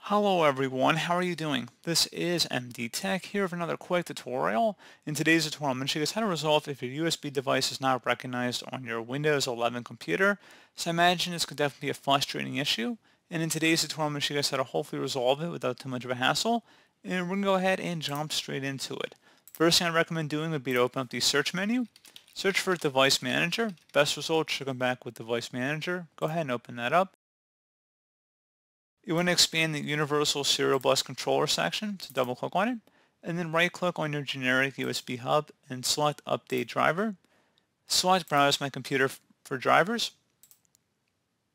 Hello everyone, how are you doing? This is MD Tech here with another quick tutorial. In today's tutorial, I'm going to show you guys how to resolve if your USB device is not recognized on your Windows 11 computer. So I imagine this could definitely be a frustrating issue. And in today's tutorial, I'm going to show you guys how to hopefully resolve it without too much of a hassle. And we're going to go ahead and jump straight into it. First thing I recommend doing would be to open up the search menu. Search for Device Manager. Best result should come back with Device Manager. Go ahead and open that up. You want to expand the Universal Serial Bus Controller section, so double click on it, and then right click on your generic USB hub and select Update Driver. Select Browse My Computer for drivers,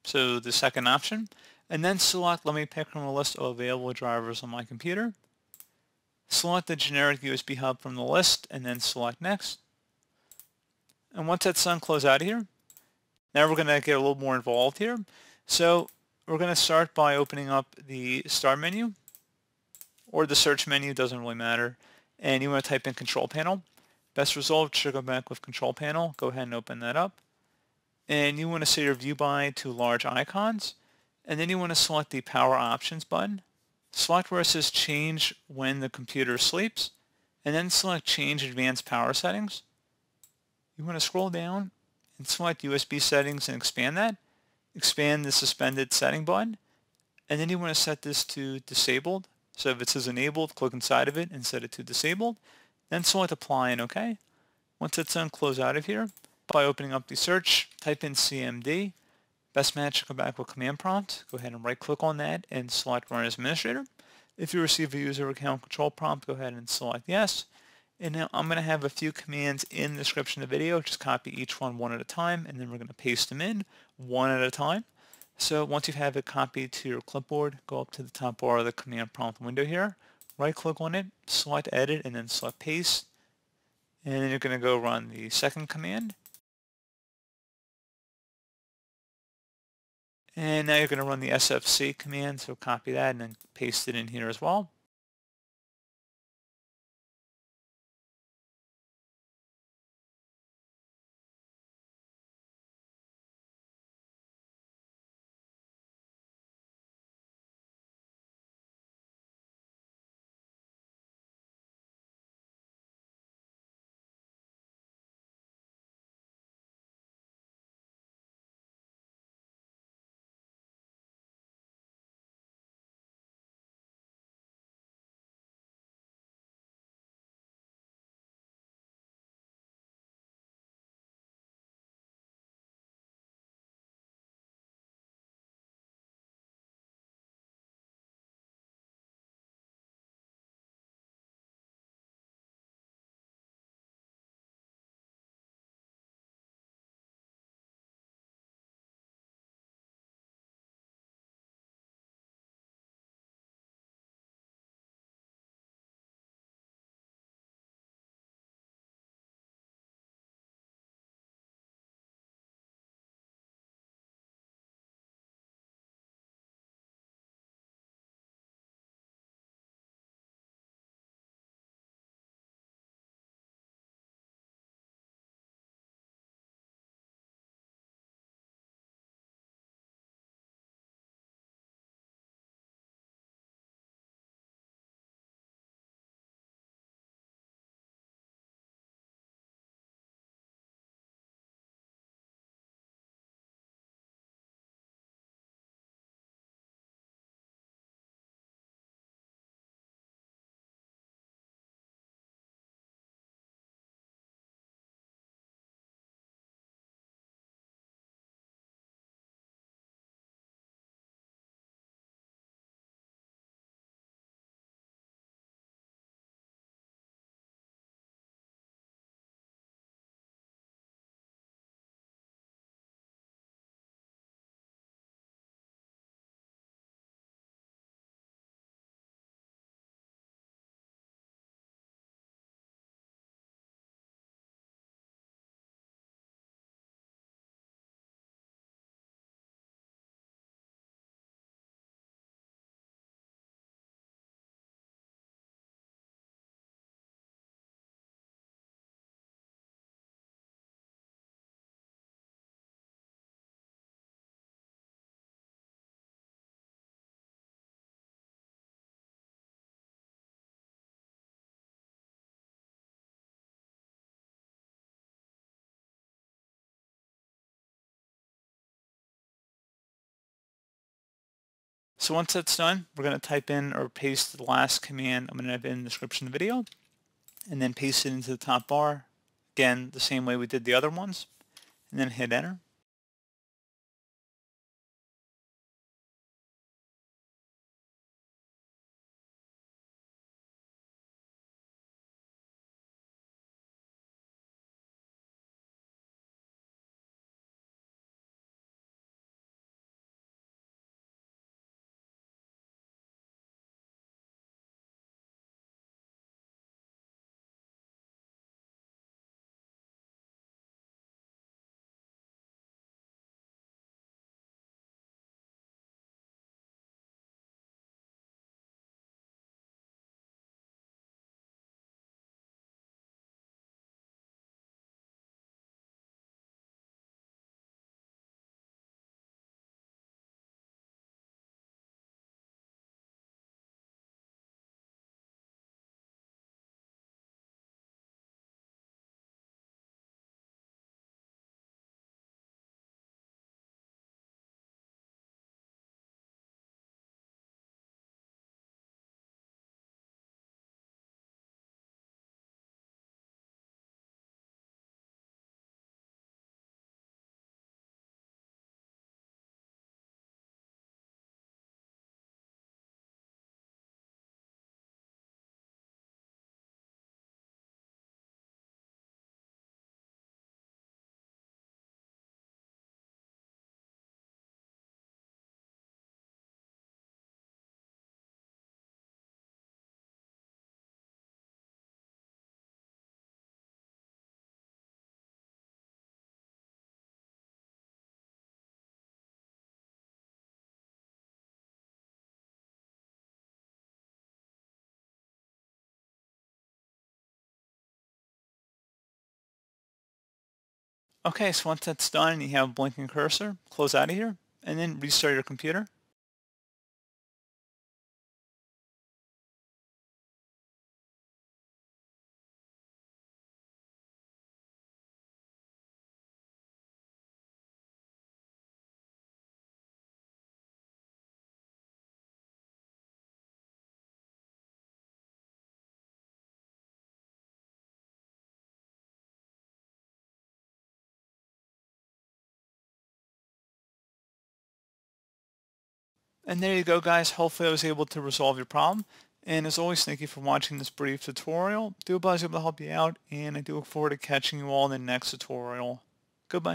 so the second option, and then select Let me pick from a list of available drivers on my computer. Select the generic USB hub from the list and then select Next. And once that's done, close out of here. Now we're going to get a little more involved here. So we're going to start by opening up the Start menu, or the search menu, doesn't really matter. And you want to type in Control Panel. Best result should go back with Control Panel. Go ahead and open that up. And you want to set your view by to large icons. And then you want to select the Power Options button. Select where it says Change when the computer sleeps. And then select Change Advanced Power Settings. You want to scroll down and select USB settings and expand that. Expand the suspended setting button. And then you want to set this to disabled. So if it says enabled, click inside of it and set it to disabled. Then select apply and OK. Once it's done, close out of here. By opening up the search, type in CMD. Best match to come back with command prompt. Go ahead and right click on that and select run as administrator. If you receive a user account control prompt, go ahead and select yes. And now I'm going to have a few commands in the description of the video. Just copy each one at a time, and then we're going to paste them in one at a time. So once you have it copied to your clipboard, go up to the top bar of the command prompt window here, right click on it, select edit, and then select paste. And then you're going to go run the second command. And now you're going to run the SFC command, so copy that and then paste it in here as well. So once that's done, we're going to type in or paste the last command I'm going to have in the description of the video, and then paste it into the top bar. Again, the same way we did the other ones, and then hit enter. Okay, so once that's done and you have a blinking cursor, close out of here, and then restart your computer. And there you go, guys. Hopefully I was able to resolve your problem. And as always, thank you for watching this brief tutorial. I do hope I was able to help you out, and I do look forward to catching you all in the next tutorial. Goodbye.